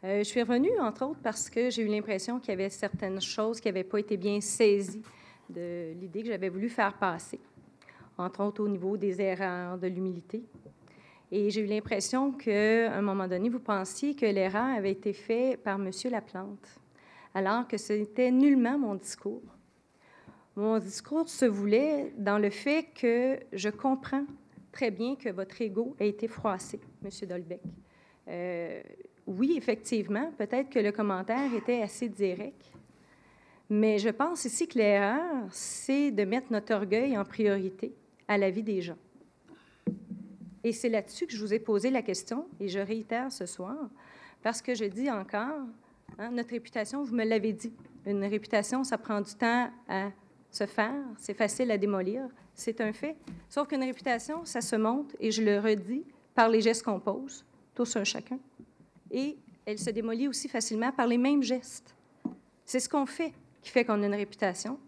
Je suis revenue, entre autres, parce que j'ai eu l'impression qu'il y avait certaines choses qui n'avaient pas été bien saisies de l'idée que j'avais voulu faire passer, entre autres au niveau des erreurs, de l'humilité. Et j'ai eu l'impression qu'à un moment donné, vous pensiez que l'erreur avait été faite par M. Laplante, alors que ce n'était nullement mon discours. Mon discours se voulait dans le fait que je comprends très bien que votre ego a été froissé, M. Dolbec. Oui, effectivement, peut-être que le commentaire était assez direct, mais je pense ici que l'erreur, c'est de mettre notre orgueil en priorité à la vie des gens. Et c'est là-dessus que je vous ai posé la question, et je réitère ce soir, parce que je dis encore, notre réputation, vous me l'avez dit, une réputation, ça prend du temps à se faire, c'est facile à démolir, c'est un fait. Sauf qu'une réputation, ça se monte, et je le redis, par les gestes qu'on pose, tous un chacun. Et elle se démolit aussi facilement par les mêmes gestes. C'est ce qu'on fait qui fait qu'on a une réputation,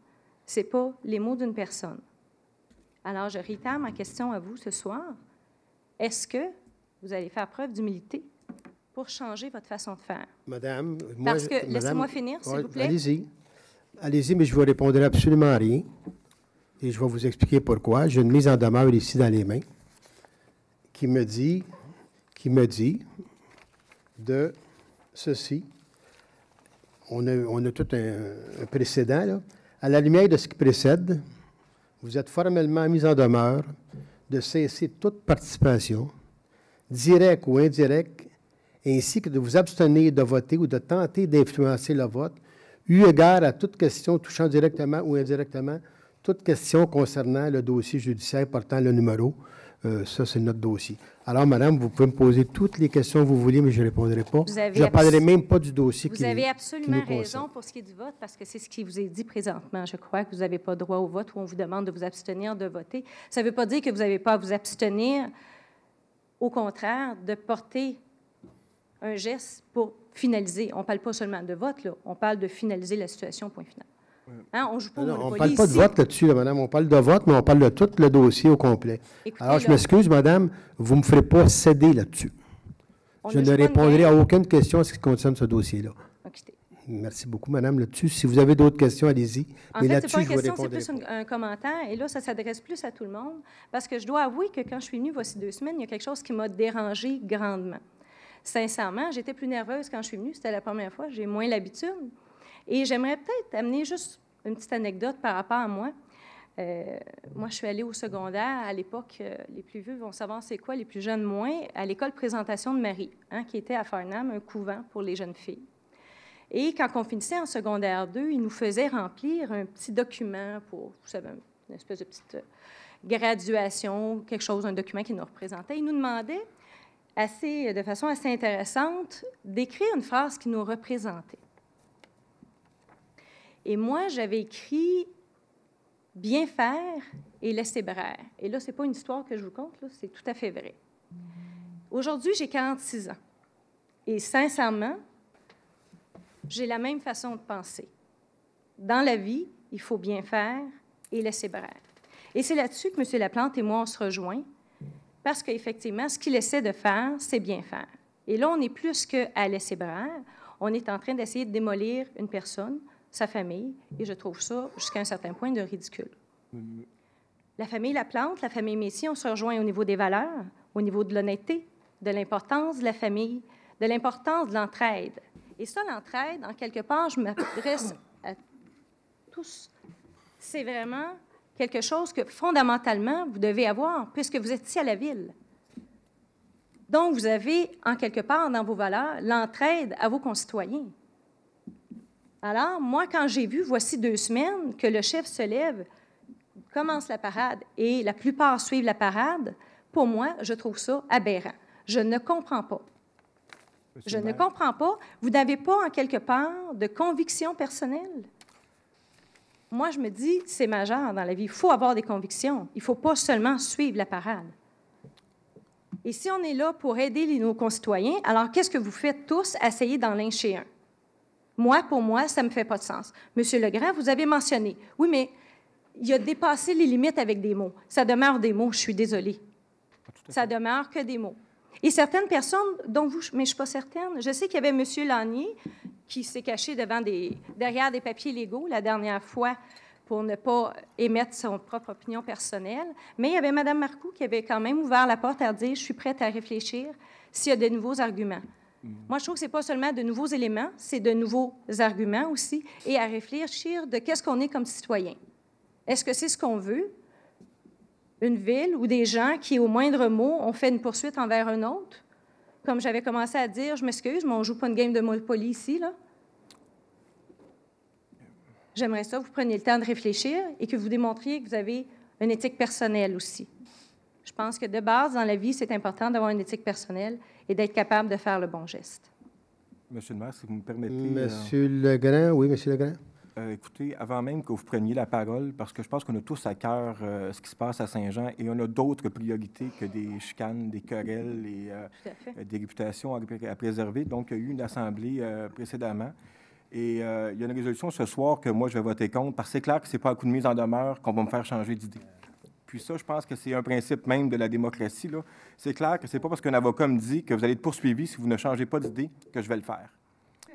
ce n'est pas les mots d'une personne. Alors, je réitère ma question à vous ce soir. Est-ce que vous allez faire preuve d'humilité pour changer votre façon de faire? Madame, parce que, laissez-moi finir, s'il vous plaît. Allez-y. Allez-y, mais je ne vous répondrai absolument à rien. Et je vais vous expliquer pourquoi. J'ai une mise en demeure ici dans les mains qui me dit de ceci. On a tout un précédent, là. À la lumière de ce qui précède, vous êtes formellement mis en demeure de cesser toute participation, directe ou indirecte, ainsi que de vous abstenir de voter ou de tenter d'influencer le vote, eu égard à toute question touchant directement ou indirectement toute question concernant le dossier judiciaire portant le numéro. Ça, c'est notre dossier. Alors, madame, vous pouvez me poser toutes les questions que vous voulez, mais je ne répondrai pas. Je ne parlerai même pas du dossier qui nous concerne. Vous avez absolument raison pour ce qui est du vote, parce que c'est ce qui vous est dit présentement. Je crois que vous n'avez pas droit au vote ou on vous demande de vous abstenir de voter. Ça ne veut pas dire que vous n'avez pas à vous abstenir. Au contraire, de porter un geste pour finaliser. On ne parle pas seulement de vote, là. On parle de finaliser la situation, point final. Hein, on joue pas on ne parle pas de vote là-dessus, là, madame. On parle de vote, mais on parle de tout le dossier au complet. Écoutez, alors, je m'excuse, madame, vous ne me ferez pas céder là-dessus. Je ne répondrai à aucune question en ce qui concerne ce dossier-là. Okay. Merci beaucoup, madame, là-dessus. Si vous avez d'autres questions, allez-y. Mais là-dessus, je vous répondrai. C'est plus un commentaire, et là, ça s'adresse plus à tout le monde, parce que je dois avouer que quand je suis venue voici 2 semaines, il y a quelque chose qui m'a dérangée grandement. Sincèrement, j'étais plus nerveuse quand je suis venue. C'était la première fois. J'ai moins l'habitude. Et j'aimerais peut-être amener juste une petite anecdote par rapport à moi. Moi, je suis allée au secondaire. À l'époque, les plus vieux vont savoir c'est quoi, les plus jeunes moins, à l'école Présentation de Marie, qui était à Farnham, un couvent pour les jeunes filles. Et quand on finissait en secondaire 2, ils nous faisaient remplir un petit document pour, vous savez, une espèce de petite graduation, quelque chose, un document qui nous représentait. Ils nous demandaient, de façon assez intéressante, d'écrire une phrase qui nous représentait. Et moi, j'avais écrit « bien faire et laisser braire ». Et là, ce n'est pas une histoire que je vous conte, là, c'est tout à fait vrai. Aujourd'hui, j'ai 46 ans. Et sincèrement, j'ai la même façon de penser. Dans la vie, il faut bien faire et laisser braire. Et c'est là-dessus que M. Laplante et moi, on se rejoint, parce qu'effectivement, ce qu'il essaie de faire, c'est bien faire. Et là, on est plus qu'à laisser braire. On est en train d'essayer de démolir une personne, sa famille, et je trouve ça, jusqu'à un certain point, de ridicule. La famille Laplante, la famille Messier, on se rejoint au niveau des valeurs, au niveau de l'honnêteté, de l'importance de la famille, de l'importance de l'entraide. Et ça, l'entraide, en quelque part, je m'adresse à tous. C'est vraiment quelque chose que, fondamentalement, vous devez avoir, puisque vous êtes ici à la ville. Donc, vous avez, en quelque part, dans vos valeurs, l'entraide à vos concitoyens. Alors, moi, quand j'ai vu, voici 2 semaines, que le chef se lève, commence la parade, et la plupart suivent la parade, pour moi, je trouve ça aberrant. Je ne comprends pas. Je ne comprends pas. Vous n'avez pas, en quelque part, de conviction personnelle? Moi, je me dis, c'est majeur dans la vie. Il faut avoir des convictions. Il ne faut pas seulement suivre la parade. Et si on est là pour aider nos concitoyens, alors qu'est-ce que vous faites tous? Essayez d'en lyncher un. Moi, pour moi, ça ne me fait pas de sens. Monsieur Legrand, vous avez mentionné, oui, mais il a dépassé les limites avec des mots. Ça demeure des mots, je suis désolée. Ça demeure que des mots. Et certaines personnes, dont vous, mais je ne suis pas certaine, je sais qu'il y avait M. Lanier qui s'est caché derrière des papiers légaux la dernière fois pour ne pas émettre son propre opinion personnelle, mais il y avait Mme Marcoux qui avait quand même ouvert la porte à dire « je suis prête à réfléchir s'il y a de nouveaux arguments ». Moi, je trouve que ce n'est pas seulement de nouveaux éléments, c'est de nouveaux arguments aussi, et à réfléchir de qu'est-ce qu'on est comme citoyen. Est-ce que c'est ce qu'on veut? Une ville où des gens qui, au moindre mot, ont fait une poursuite envers un autre? Comme j'avais commencé à dire, je m'excuse, mais on ne joue pas une game de Monopoly ici, là. J'aimerais ça que vous preniez le temps de réfléchir et que vous démontriez que vous avez une éthique personnelle aussi. Je pense que de base, dans la vie, c'est important d'avoir une éthique personnelle et d'être capable de faire le bon geste. Monsieur le maire, si vous me permettez... Monsieur Legrand, oui, Monsieur Legrand. Écoutez, avant même que vous preniez la parole, parce que je pense qu'on a tous à cœur ce qui se passe à Saint-Jean et on a d'autres priorités que des chicanes, des querelles et des réputations à préserver. Donc, il y a eu une assemblée précédemment. Et il y a une résolution ce soir que moi, je vais voter contre, parce que c'est clair que ce n'est pas à coup de mise en demeure qu'on va me faire changer d'idée. Puis ça, je pense que c'est un principe même de la démocratie, là. C'est clair que ce n'est pas parce qu'un avocat me dit que vous allez être poursuivi si vous ne changez pas d'idée que je vais le faire.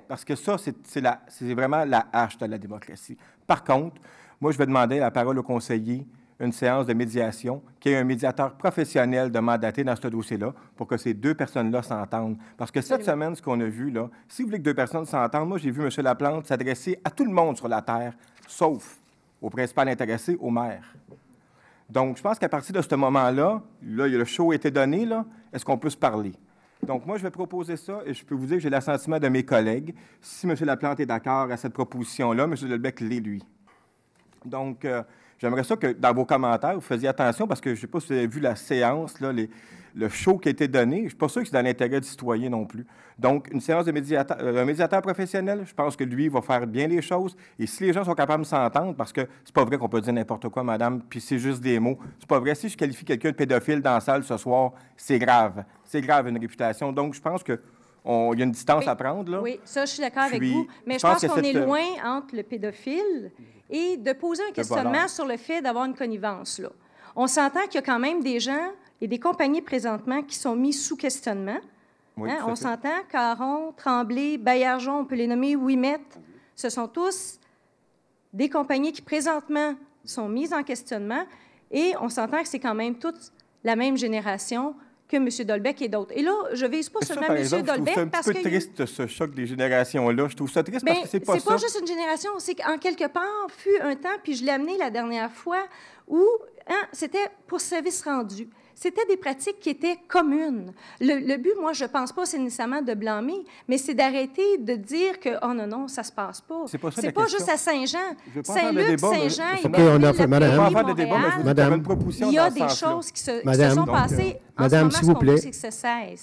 Parce que ça, c'est vraiment la hache de la démocratie. Par contre, moi, je vais demander la parole au conseiller, une séance de médiation, qu'il y ait un médiateur professionnel de mandaté dans ce dossier-là pour que ces deux personnes-là s'entendent. Parce que cette semaine, ce qu'on a vu, là, si vous voulez que deux personnes s'entendent, moi, j'ai vu M. Laplante s'adresser à tout le monde sur la Terre, sauf au principal intéressé, au maire. Donc, je pense qu'à partir de ce moment-là, là, le show a été donné, là, est-ce qu'on peut se parler? Donc, moi, je vais proposer ça et je peux vous dire que j'ai l'assentiment de mes collègues. Si M. Laplante est d'accord à cette proposition-là, M. Delbecq l'est, lui. Donc, j'aimerais ça que dans vos commentaires, vous faisiez attention parce que je ne sais pas si vous avez vu la séance, là, le show qui a été donné. Je ne suis pas sûr que c'est dans l'intérêt du citoyen non plus. Donc, une séance de un médiateur professionnel, je pense que lui va faire bien les choses. Et si les gens sont capables de s'entendre, parce que c'est pas vrai qu'on peut dire n'importe quoi, madame, puis c'est juste des mots. C'est pas vrai. Si je qualifie quelqu'un de pédophile dans la salle ce soir, c'est grave. C'est grave, une réputation. Donc, je pense qu'il y a une distance à prendre, là. Oui, ça, je suis d'accord avec vous. Mais je pense qu'on est loin entre le pédophile et de poser un questionnement sur le fait d'avoir une connivence, là. On s'entend qu'il y a quand même des gens et des compagnies présentement qui sont mis sous questionnement. Oui, hein? On s'entend, Caron, Tremblay, Baillargeon, on peut les nommer, Ouimet, ce sont tous des compagnies qui présentement sont mises en questionnement et on s'entend que c'est quand même toute la même génération que M. Delbecq et d'autres. Et là, je ne vise pas seulement M. Delbecq parce que... C'est un petit peu triste, ce choc des générations-là. Je trouve ça triste parce que c'est pas ça. C'est pas juste une génération, c'est qu'en quelque part, fut un temps, puis je l'ai amené la dernière fois, où c'était pour service rendu. C'était des pratiques qui étaient communes. Le but, moi, je ne pense pas, c'est nécessairement de blâmer, mais c'est d'arrêter de dire que, oh non, ça ne se passe pas. C'est pas ça, c'est pas juste à Saint-Jean. Saint-Luc, Saint-Jean, Madame, il y a des choses qui se sont passées. Madame, s'il vous plaît,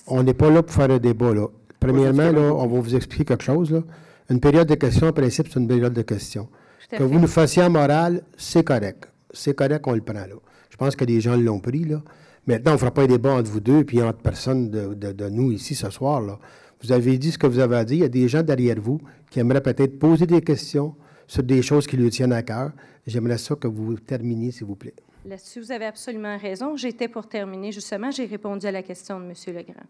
on n'est pas là pour faire un débat, là. Premièrement, là, on va vous expliquer quelque chose, là. Une période de questions, en principe, c'est une période de questions. Que vous nous fassiez en morale, c'est correct. C'est correct, on le prend, là. Je pense que les gens l'ont pris, là. Maintenant, on ne fera pas un débat entre vous deux puis entre personnes de nous ici ce soir, là. Vous avez dit ce que vous avez à dire. Il y a des gens derrière vous qui aimeraient peut-être poser des questions sur des choses qui lui tiennent à cœur. J'aimerais ça que vous terminiez, s'il vous plaît. Là-dessus, vous avez absolument raison. J'étais pour terminer, justement, j'ai répondu à la question de M. Legrand.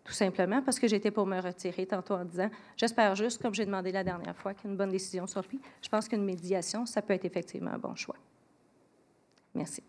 Tout simplement parce que j'étais pour me retirer tantôt en disant, j'espère juste, comme j'ai demandé la dernière fois, qu'une bonne décision soit prise. Je pense qu'une médiation, ça peut être effectivement un bon choix. Merci.